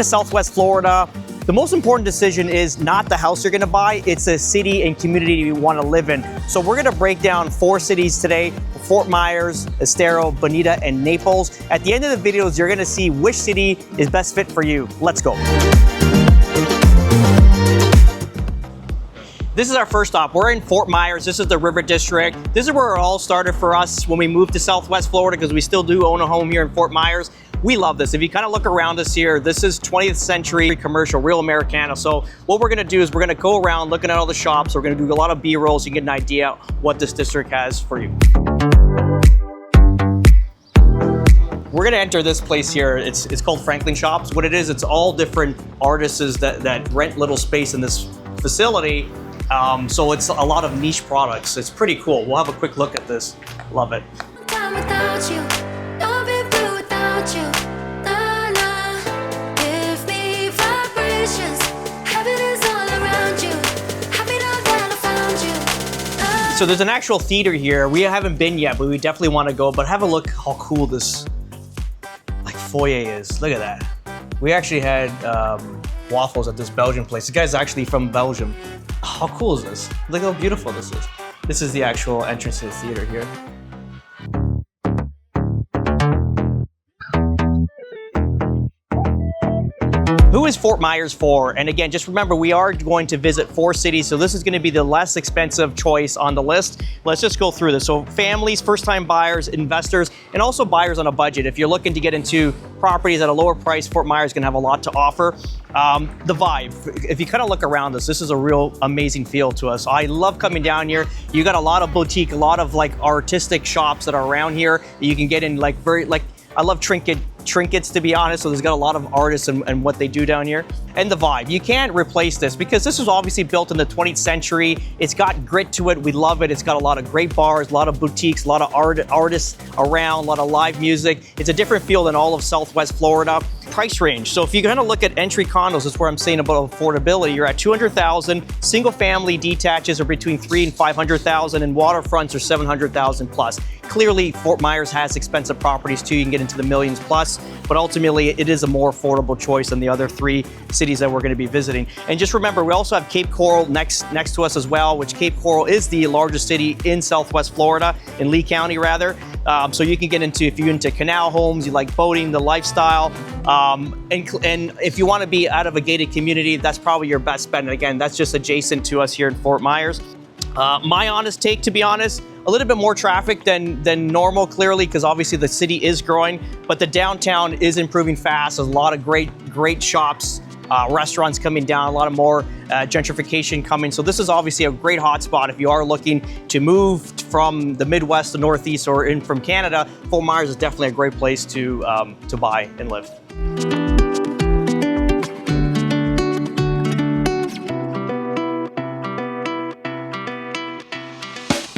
to Southwest Florida, the most important decision is not the house you're gonna buy, it's a city and community you wanna live in. So we're gonna break down 4 cities today: Fort Myers, Estero, Bonita, and Naples. At the end of the videos, you're gonna see which city is best fit for you. Let's go. This is our first stop. We're in Fort Myers. This is the River District. This is where it all started for us when we moved to Southwest Florida, because we still do own a home here in Fort Myers. We love this. If you kind of look around us here, this is 20th century commercial, real Americana. So what we're gonna do is we're gonna go around looking at all the shops. We're gonna do a lot of B-rolls so you can get an idea what this district has for you. We're gonna enter this place here. It's called Franklin Shops. What it is, it's all different artists that rent little space in this facility. So it's a lot of niche products. It's pretty cool. We'll have a quick look at this. Love it. So there's an actual theater here. We haven't been yet, but we definitely want to go. But have a look how cool this foyer is. Look at that. We actually had waffles at this Belgian place. The guy's actually from Belgium. How cool is this? Look how beautiful this is. This is the actual entrance to the theater here. Who is Fort Myers for? And again, just remember, we are going to visit 4 cities, so this is going to be the less expensive choice on the list. Let's just go through this. So families, first-time buyers, investors, and also buyers on a budget. If you're looking to get into properties at a lower price, Fort Myers is going to have a lot to offer. The vibe, if you kind of look around us, this is a real amazing feel to us. I love coming down here. You got a lot of boutique, a lot of artistic shops that are around here that you can get in I love trinkets, to be honest, so there's got a lot of artists and what they do down here. And the vibe, you can't replace this because this was obviously built in the 20th century. It's got grit to it, we love it. It's got a lot of great bars, a lot of boutiques, a lot of artists around, a lot of live music. It's a different feel than all of Southwest Florida. Price range, so if you kind of look at entry condos, that's where I'm saying about affordability, you're at $200,000, single family detaches are between $300,000 and $500,000, and waterfronts are $700,000 plus. Clearly, Fort Myers has expensive properties too, you can get into the millions plus, but ultimately it is a more affordable choice than the other 3 cities that we're going to be visiting. And just remember, we also have Cape Coral next to us as well, which Cape Coral is the largest city in Southwest Florida, in Lee County rather. So you can get into, if you're into canal homes, you like boating, the lifestyle, and if you want to be out of a gated community, that's probably your best bet. And again, that's just adjacent to us here in Fort Myers. My honest take, to be honest, a little bit more traffic than normal, clearly, because obviously the city is growing, but the downtown is improving fast. There's a lot of great shops, restaurants coming down, a lot of more gentrification coming. So this is obviously a great hotspot if you are looking to move from the Midwest to Northeast or in from Canada. Fort Myers is definitely a great place to buy and live.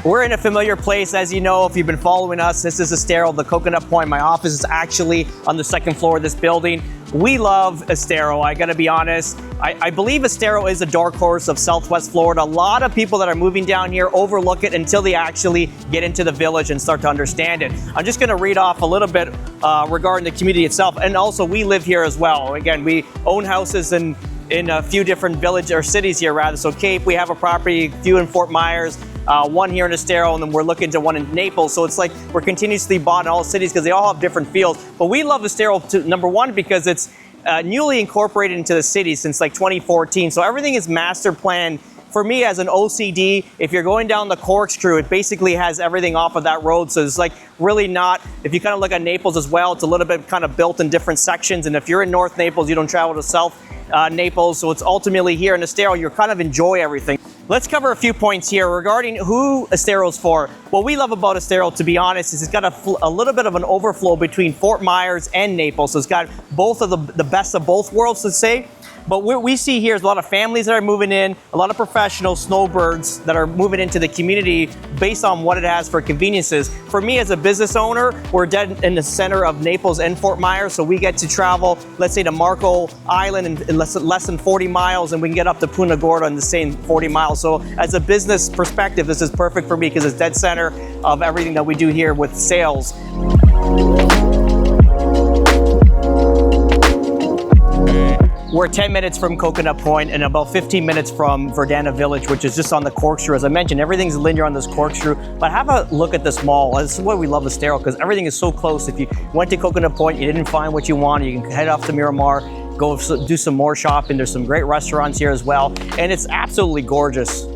We're in a familiar place, as you know, if you've been following us. This is Estero, the Coconut Point. My office is actually on the 2nd floor of this building. We love Estero, I gotta be honest. I believe Estero is a dark horse of Southwest Florida. A lot of people that are moving down here overlook it until they actually get into the village and start to understand it. I'm just gonna read off a little bit regarding the community itself, and also we live here as well. Again, we own houses in a few different villages or cities here rather. So Cape, we have a property, a few in Fort Myers, one here in Estero, and then we're looking to one in Naples. So it's like we're continuously bought in all cities because they all have different feels. But we love Estero, number one, because it's newly incorporated into the city since 2014. So everything is master planned. For me, as an OCD, if you're going down the corkscrew, it basically has everything off of that road. So it's really not, if you kind of look at Naples as well, it's a little bit kind of built in different sections. And if you're in North Naples, you don't travel to South Naples. So it's ultimately here in Estero, you kind of enjoy everything. Let's cover a few points here regarding who Estero's for. What we love about Estero, to be honest, is it's got a little bit of an overflow between Fort Myers and Naples. So it's got both of the best of both worlds, let's say. But what we see here is a lot of families that are moving in, a lot of professional snowbirds that are moving into the community based on what it has for conveniences. For me as a business owner, we're dead in the center of Naples and Fort Myers, so we get to travel, let's say, to Marco Island in less than 40 miles, and we can get up to Punta Gorda in the same 40 miles. So as a business perspective, this is perfect for me because it's dead center of everything that we do here with sales. We're 10 minutes from Coconut Point and about 15 minutes from Verdana Village, which is just on the corkscrew. As I mentioned, everything's linear on this corkscrew, but have a look at this mall. This is why we love Estero, because everything is so close. If you went to Coconut Point, you didn't find what you wanted, you can head off to Miramar, go do some more shopping. There's some great restaurants here as well, and it's absolutely gorgeous.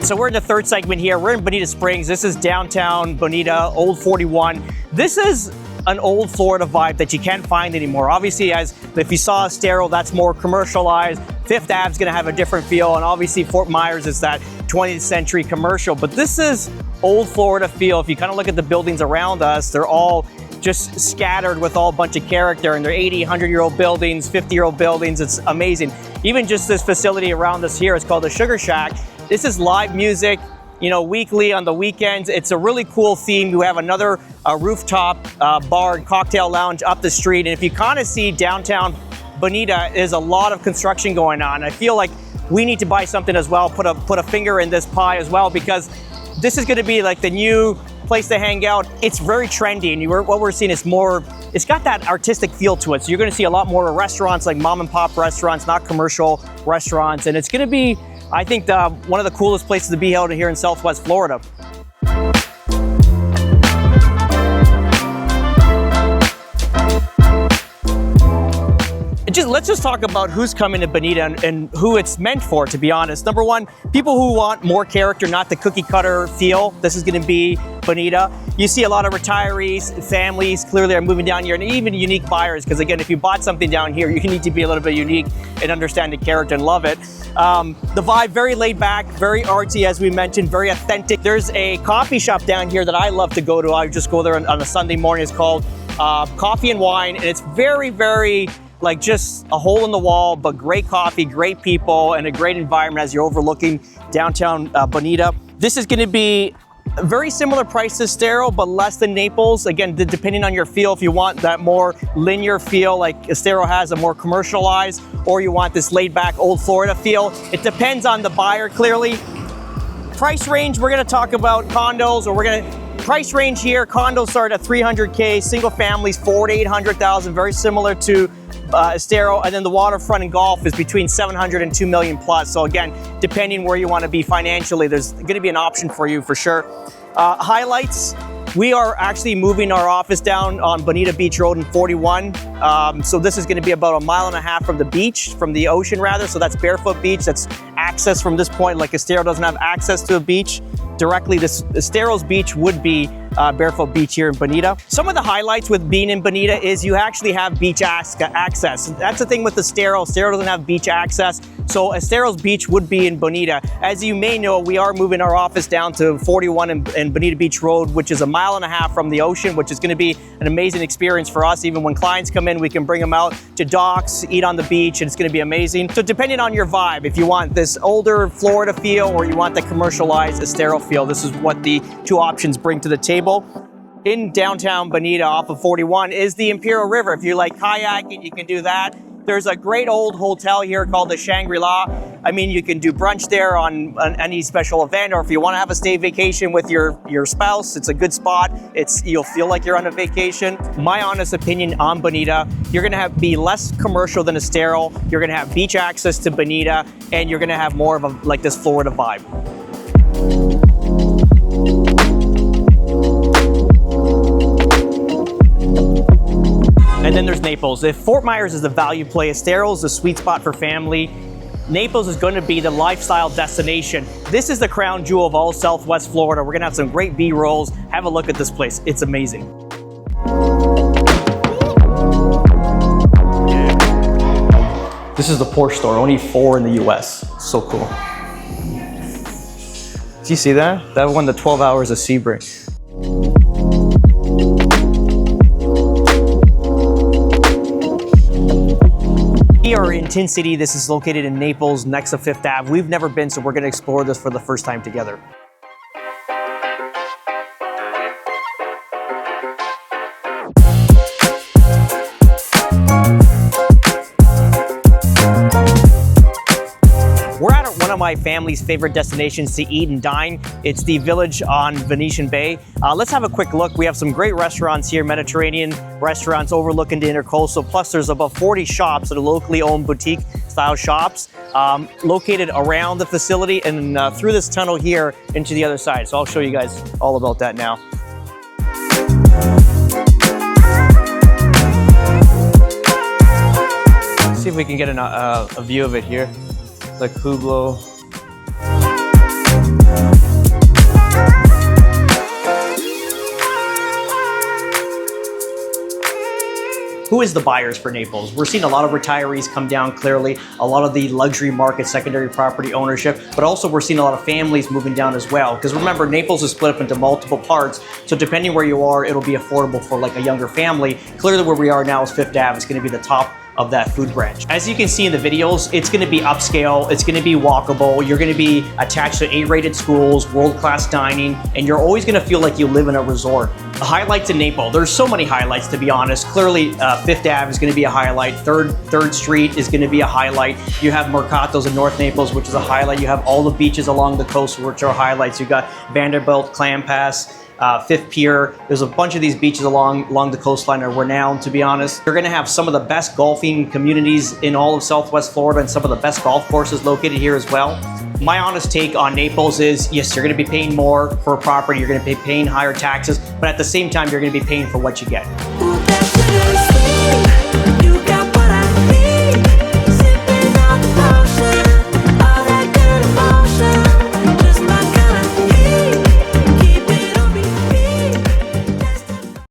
So we're in the third segment here. We're in Bonita Springs. This is downtown Bonita, Old 41. This is an old Florida vibe that you can't find anymore. Obviously, if you saw Estero, that's more commercialized. Fifth Ave's gonna have a different feel, and obviously Fort Myers is that 20th century commercial. But this is old Florida feel. If you kind of look at the buildings around us, they're all just scattered with all a bunch of character, and they're 80, 100-year-old buildings, 50-year-old buildings. It's amazing. Even just this facility around us here is called the Sugar Shack. This is live music, you know, weekly on the weekends. It's a really cool theme. You have another rooftop bar and cocktail lounge up the street. And if you kind of see downtown Bonita, there's a lot of construction going on. I feel like we need to buy something as well, put a finger in this pie as well, because this is gonna be like the new place to hang out. It's very trendy, and what we're seeing is more, it's got that artistic feel to it. So you're gonna see a lot more restaurants, like mom and pop restaurants, not commercial restaurants. And it's gonna be, I think, one of the coolest places to be out here in Southwest Florida. Let's just talk about who's coming to Bonita and who it's meant for, to be honest. Number one, people who want more character, not the cookie cutter feel. This is gonna be Bonita. You see a lot of retirees, families clearly are moving down here, and even unique buyers, because again, if you bought something down here, you need to be a little bit unique and understand the character and love it. The vibe, very laid back, very artsy, as we mentioned, very authentic. There's a coffee shop down here that I love to go to. I just go there on a Sunday morning. It's called Coffee and Wine, and it's very, very, like just a hole in the wall, but great coffee, great people, and a great environment as you're overlooking downtown Bonita. This is gonna be a very similar price to Estero, but less than Naples. Again, depending on your feel, if you want that more linear feel like Estero has, a more commercialized, or you want this laid back old Florida feel. It depends on the buyer, clearly. Price range, we're gonna talk about condos, or price range here, condos start at 300K, single families, 400 to 800,000, very similar to Estero, and then the waterfront and golf is between 700 and 2 million plus. So again, depending where you want to be financially, there's going to be an option for you for sure. Highlights, we are actually moving our office down on Bonita Beach Road in 41. So this is going to be about 1.5 miles from the beach, from the ocean rather. So that's Barefoot Beach. That's access from this point, like Estero doesn't have access to a beach directly. Estero's beach would be Barefoot Beach here in Bonita. Some of the highlights with being in Bonita is you actually have beach access. That's the thing with Estero. Estero doesn't have beach access, so Estero's beach would be in Bonita. As you may know, we are moving our office down to 41 and Bonita Beach Road, which is 1.5 miles from the ocean, which is going to be an amazing experience for us. Even when clients come in, we can bring them out to docks, eat on the beach, and it's going to be amazing. So depending on your vibe, if you want this older Florida feel or you want the commercialized Estero feel, this is what the two options bring to the table. In downtown Bonita off of 41 is the Imperial River. If you like kayaking, you can do that. There's a great old hotel here called the Shangri-La. I mean, you can do brunch there on any special event, or if you want to have a stay vacation with your spouse, it's a good spot. You'll feel like you're on a vacation. My honest opinion on Bonita, you're going to be less commercial than Estero. You're going to have beach access to Bonita, and you're going to have more of like this Florida vibe. And then there's Naples. If Fort Myers is the value play, Estero is the sweet spot for family. Naples is going to be the lifestyle destination. This is the crown jewel of all Southwest Florida. We're going to have some great B-rolls. Have a look at this place. It's amazing. This is the Porsche store, only 4 in the US. So cool. Do you see that? That won the 12 hours of Sebring. We are in Tin City. This is located in Naples, next to Fifth Ave. We've never been, so we're going to explore this for the first time together. We're at one of my family's favorite destinations to eat and dine. It's the Village on Venetian Bay. Let's have a quick look. We have some great restaurants here, Mediterranean restaurants overlooking the Intercoastal. Plus, there's about 40 shops that are locally owned boutique style shops located around the facility and through this tunnel here into the other side. So I'll show you guys all about that now. See if we can get a view of it here. The Hublot. Who is the buyers for Naples? We're seeing a lot of retirees come down clearly, a lot of the luxury market, secondary property ownership, but also we're seeing a lot of families moving down as well. Because remember, Naples is split up into multiple parts, so depending where you are, it'll be affordable for like a younger family. Clearly where we are now is Fifth Ave. It's gonna be the top of that food branch. As you can see in the videos, it's gonna be upscale, it's gonna be walkable, you're gonna be attached to A-rated schools, world-class dining, and you're always gonna feel like you live in a resort. The highlights in Naples, there's so many highlights to be honest. Clearly, Fifth Ave is gonna be a highlight, Third Street is gonna be a highlight. You have Mercatos in North Naples, which is a highlight. You have all the beaches along the coast, which are highlights. You got Vanderbilt, Clam Pass, Fifth Pier. There's a bunch of these beaches along the coastline are renowned, to be honest. You're gonna have some of the best golfing communities in all of Southwest Florida and some of the best golf courses located here as well. My honest take on Naples is, yes, you're gonna be paying more for a property, you're gonna be paying higher taxes, but at the same time, you're gonna be paying for what you get.